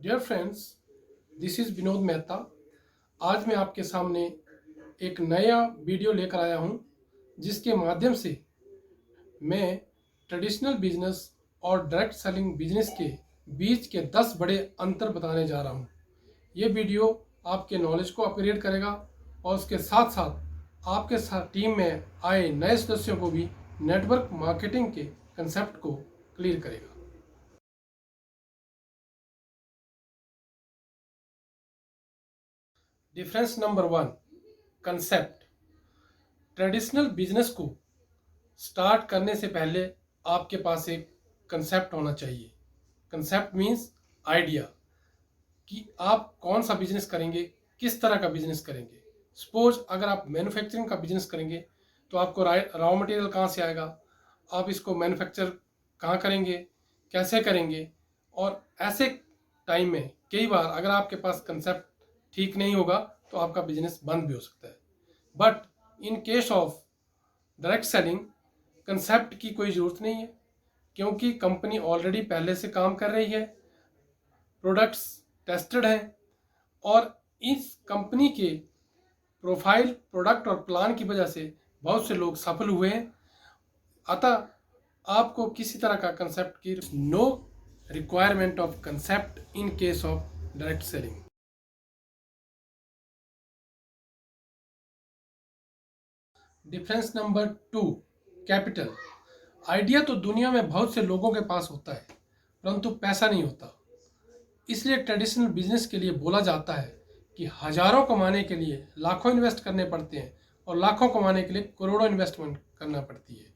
Dear friends, this is Vinod Mehta. आज मैं आपके सामने एक नया वीडियो लेकर आया हूं, जिसके माध्यम से मैं ट्रेडिशनल बिजनेस और डायरेक्ट सेलिंग बिजनेस के बीच के 10 बड़े अंतर बताने जा रहा हूं। ये वीडियो आपके नॉलेज को अपग्रेड करेगा और उसके साथ साथ आपके साथ टीम में आए नए सदस्यों को भी नेटवर्क मार्केटिंग के कंसेप्ट को क्लियर करेगा। Difference number 1, concept. Traditional business को स्टार्ट करने से पहले आपके पास एक कंसेप्ट होना चाहिए। कंसेप्ट मीन्स आइडिया कि आप कौन सा बिजनेस करेंगे, किस तरह का बिजनेस करेंगे। सपोज अगर आप मैन्युफैक्चरिंग का बिजनेस करेंगे तो आपको रॉ मटेरियल कहाँ से आएगा, आप इसको मैन्युफैक्चर कहाँ करेंगे, कैसे करेंगे। और ऐसे टाइम में कई बार अगर आपके पास कंसेप्ट ठीक नहीं होगा तो आपका बिजनेस बंद भी हो सकता है। But in case of direct selling concept की कोई ज़रूरत नहीं है, क्योंकि कंपनी ऑलरेडी पहले से काम कर रही है, प्रोडक्ट्स टेस्टेड हैं और इस कंपनी के प्रोफाइल, प्रोडक्ट और प्लान की वजह से बहुत से लोग सफल हुए हैं। अतः आपको किसी तरह का कंसेप्ट की no requirement of concept in case of direct selling. Difference number 2, capital. Idea तो दुनिया में बहुत से लोगों के पास होता है, परंतु पैसा नहीं होता। इसलिए ट्रेडिशनल बिजनेस के लिए बोला जाता है कि हजारों कमाने के लिए लाखों इन्वेस्ट करने पड़ते हैं और लाखों कमाने के लिए करोड़ों इन्वेस्टमेंट करना पड़ती है।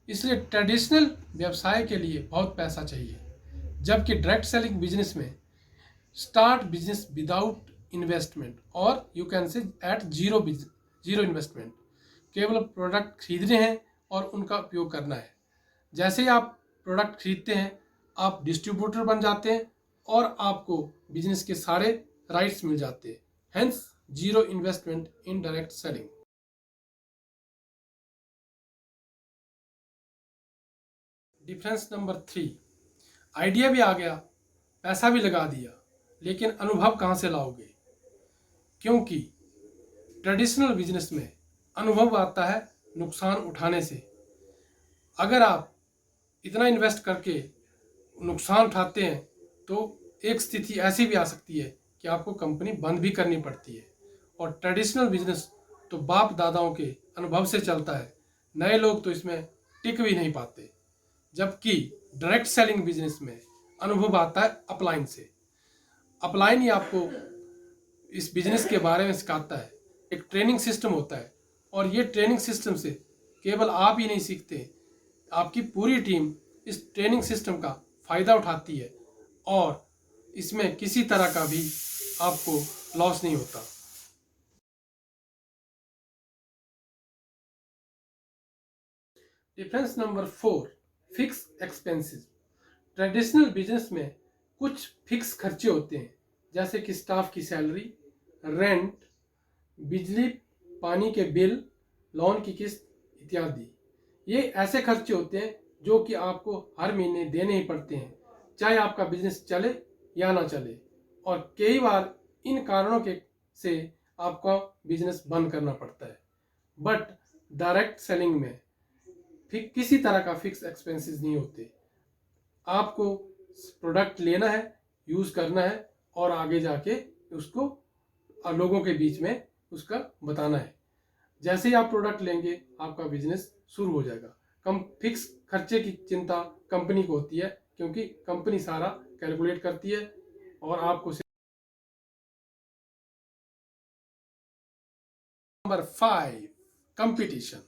इसलिए ट्रेडिशनल व्यवसाय के लिए बहुत पैसा चाहिए, जबकि डायरेक्ट सेलिंग बिजनेस में स्टार्ट बिजनेस विदाउट इन्वेस्टमेंट और you can say at zero investment. केवल प्रोडक्ट खरीदने हैं और उनका उपयोग करना है। जैसे ही आप प्रोडक्ट खरीदते हैं आप डिस्ट्रीब्यूटर बन जाते हैं और आपको बिजनेस के सारे राइट्स मिल जाते हैं। Hence zero investment in direct selling. Difference number 3, idea भी आ गया, पैसा भी लगा दिया, लेकिन अनुभव कहाँ से लाओगे? क्योंकि ट्रेडिशनल बिजनेस में अनुभव आता है नुकसान उठाने से। अगर आप इतना इन्वेस्ट करके नुकसान उठाते हैं तो एक स्थिति ऐसी भी आ सकती है कि आपको कंपनी बंद भी करनी पड़ती है। और ट्रेडिशनल बिजनेस तो बाप दादाओं के अनुभव से चलता है, नए लोग तो इसमें टिक भी नहीं पाते। जबकि डायरेक्ट सेलिंग बिजनेस में अनुभव आता है अपलाइन से। अपलाइन ही आपको इस बिजनेस के बारे में सिखाता है। एक ट्रेनिंग सिस्टम होता है और ये ट्रेनिंग सिस्टम से केवल आप ही नहीं सीखते, आपकी पूरी टीम इस ट्रेनिंग सिस्टम का फ़ायदा उठाती है और इसमें किसी तरह का भी आपको लॉस नहीं होता। Difference number 4, fix expenses. Traditional business में कुछ फिक्स खर्चे होते हैं, जैसे कि स्टाफ की सैलरी, रेंट, बिजली पानी के बिल, लोन की किस्त इत्यादि। ये ऐसे खर्चे होते हैं जो कि आपको हर महीने देने ही पड़ते हैं, चाहे आपका बिजनेस चले या ना चले। और कई बार इन कारणों के से आपका बिजनेस बंद करना पड़ता है। बट डायरेक्ट सेलिंग में फिर किसी तरह का फिक्स एक्सपेंसेस नहीं होते। आपको प्रोडक्ट लेना है, यूज़ करना है और आगे जाके उसको लोगों के बीच में उसका बताना है। जैसे ही आप प्रोडक्ट लेंगे आपका बिजनेस शुरू हो जाएगा। कम फिक्स खर्चे की चिंता कंपनी को होती है, क्योंकि कंपनी सारा कैलकुलेट करती है और आपको। Number 5, competition.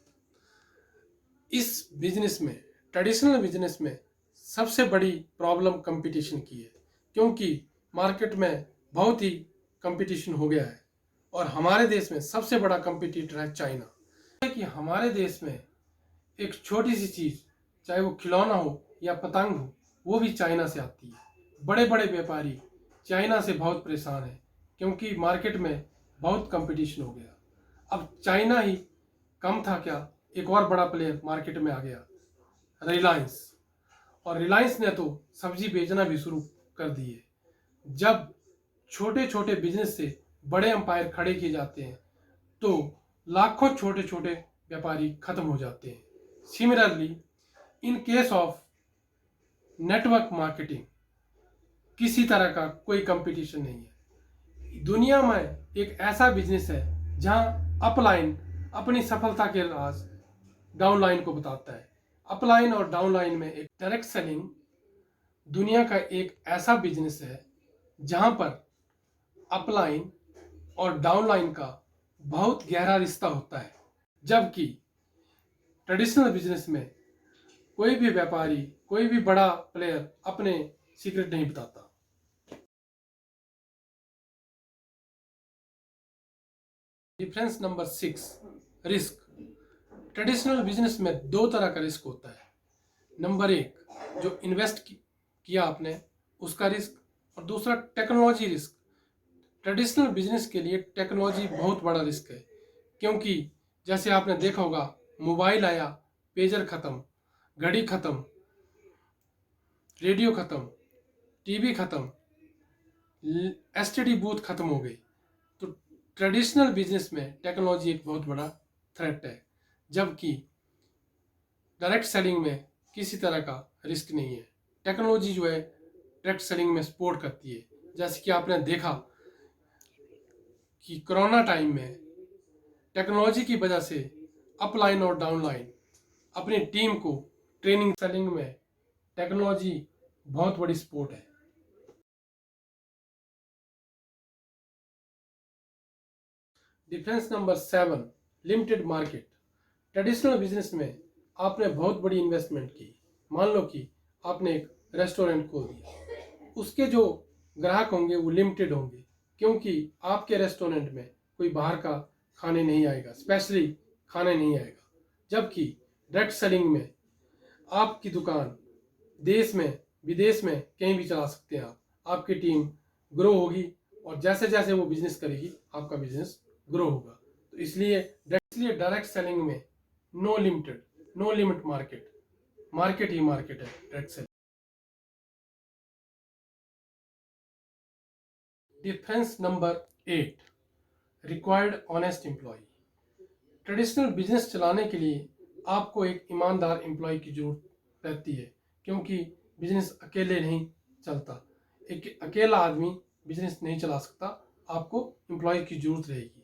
इस बिजनेस में, ट्रेडिशनल बिजनेस में सबसे बड़ी प्रॉब्लम कंपटीशन की है, क्योंकि मार्केट में बहुत ही कंपटीशन हो गया है और हमारे देश में सबसे बड़ा कंपटीटर है चाइना। कि हमारे देश में एक छोटी सी चीज़, चाहे वो खिलौना हो या पतंग हो, वो भी चाइना से आती है। बड़े बड़े व्यापारी चाइना से बहुत परेशान हैं, क्योंकि मार्केट में बहुत कंपटीशन हो गया। अब चाइना ही कम था क्या, एक और बड़ा प्लेयर मार्केट में आ गया, रिलायंस। और रिलायंस ने तो सब्जी बेचना भी शुरू कर दी है। जब छोटे छोटे बिजनेस से बड़े एम्पायर खड़े किए जाते हैं तो लाखों छोटे छोटे व्यापारी खत्म हो जाते हैं। Similarly in case of network marketing किसी तरह का कोई कंपटीशन नहीं है। दुनिया में एक ऐसा बिजनेस है जहां अपलाइन अपनी सफलता के राज डाउनलाइन को बताता है। अपलाइन और डाउनलाइन में एक डायरेक्ट सेलिंग दुनिया का एक ऐसा बिजनेस है जहां पर अपलाइन और डाउनलाइन का बहुत गहरा रिश्ता होता है, जबकि ट्रेडिशनल बिजनेस में कोई भी व्यापारी, कोई भी बड़ा प्लेयर अपने सीक्रेट नहीं बताता। Difference number 6, risk. Traditional business में दो तरह का रिस्क होता है। नंबर 1, जो इन्वेस्ट किया आपने उसका रिस्क, और दूसरा टेक्नोलॉजी रिस्क। ट्रेडिशनल बिजनेस के लिए टेक्नोलॉजी बहुत बड़ा रिस्क है, क्योंकि जैसे आपने देखा होगा, मोबाइल आया, पेजर खत्म, घड़ी खत्म, रेडियो खत्म, टीवी खत्म, एसटीडी बूथ खत्म हो गई। तो ट्रेडिशनल बिजनेस में टेक्नोलॉजी एक बहुत बड़ा थ्रेट है, जबकि डायरेक्ट सेलिंग में किसी तरह का रिस्क नहीं है। टेक्नोलॉजी जो है डायरेक्ट सेलिंग में सपोर्ट करती है। जैसे कि आपने देखा कि कोरोना टाइम में टेक्नोलॉजी की वजह से अपलाइन और डाउनलाइन अपनी टीम को ट्रेनिंग सेलिंग में टेक्नोलॉजी बहुत बड़ी सपोर्ट है। Difference number 7, limited market. Traditional business में आपने बहुत बड़ी इन्वेस्टमेंट की। मान लो कि आपने एक रेस्टोरेंट खोल दिया, उसके जो ग्राहक होंगे वो लिमिटेड होंगे, क्योंकि आपके रेस्टोरेंट में कोई बाहर का खाने नहीं आएगा, स्पेशली खाने नहीं आएगा। जबकि डायरेक्ट सेलिंग में आपकी दुकान देश में विदेश में कहीं भी चला सकते हैं आप। आपकी टीम ग्रो होगी और जैसे जैसे वो बिजनेस करेगी आपका बिजनेस ग्रो होगा। तो इसलिए डायरेक्ट सेलिंग में no limited, no limit market, market ही मार्केट है direct selling. Difference number 8, required honest employ. Traditional business चलाने के लिए आपको एक ईमानदार एम्प्लॉय की जरूरत रहती है, क्योंकि बिजनेस अकेले नहीं चलता। एक अकेला आदमी बिजनेस नहीं चला सकता, आपको एम्प्लॉय की जरूरत रहेगी।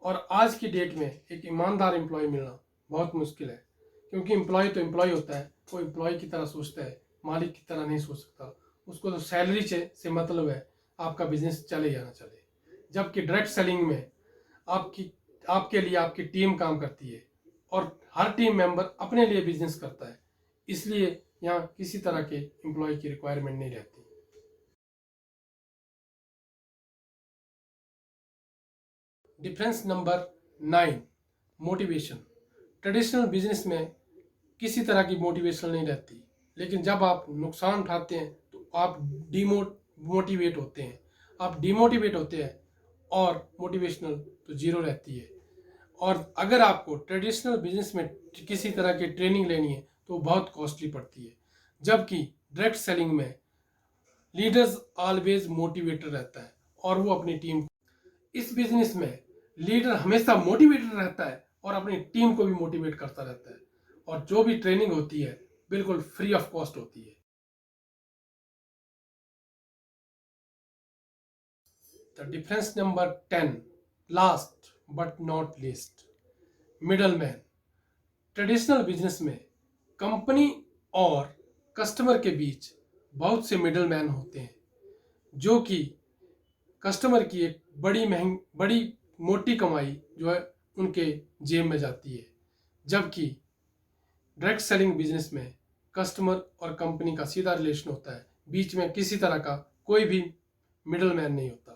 और आज की डेट में एक ईमानदार एम्प्लॉय मिलना बहुत मुश्किल है, क्योंकि एम्प्लॉय तो एम्प्लॉय होता है, वो एम्प्लॉय की तरह सोचता है, मालिक की तरह नहीं सोच सकता। उसको तो सैलरी से मतलब है आपका बिजनेस चले या ना चले। जबकि डायरेक्ट सेलिंग में आपकी आपके लिए आपकी टीम काम करती है और हर टीम मेंबर अपने लिए बिजनेस करता है, इसलिए यहाँ किसी तरह के एम्प्लॉय की रिक्वायरमेंट नहीं रहती। Difference number 9, motivation. Traditional business में किसी तरह की मोटिवेशन नहीं रहती, लेकिन जब आप नुकसान उठाते हैं तो आप मोटिवेट होते हैं। आप डिमोटिवेट होते हैं और मोटिवेशनल तो जीरो रहती है। और अगर आपको ट्रेडिशनल बिजनेस में किसी तरह की ट्रेनिंग लेनी है तो बहुत कॉस्टली पड़ती है, जबकि डायरेक्ट सेलिंग में लीडर्स ऑलवेज मोटिवेटेड रहता है और वो अपनी टीम, इस बिजनेस में लीडर हमेशा मोटिवेटेड रहता है और अपनी टीम को भी मोटिवेट करता रहता है, और जो भी ट्रेनिंग होती है बिल्कुल फ्री ऑफ कॉस्ट होती है। The difference number 10, last but not least, middle man. Traditional business में कंपनी और कस्टमर के बीच बहुत से मिडल मैन होते हैं, जो कि कस्टमर की एक बड़ी मोटी कमाई जो है उनके जेब में जाती है। जबकि डायरेक्ट सेलिंग बिजनेस में कस्टमर और कंपनी का सीधा रिलेशन होता है, बीच में किसी तरह का कोई भी मिडल मैन नहीं होता।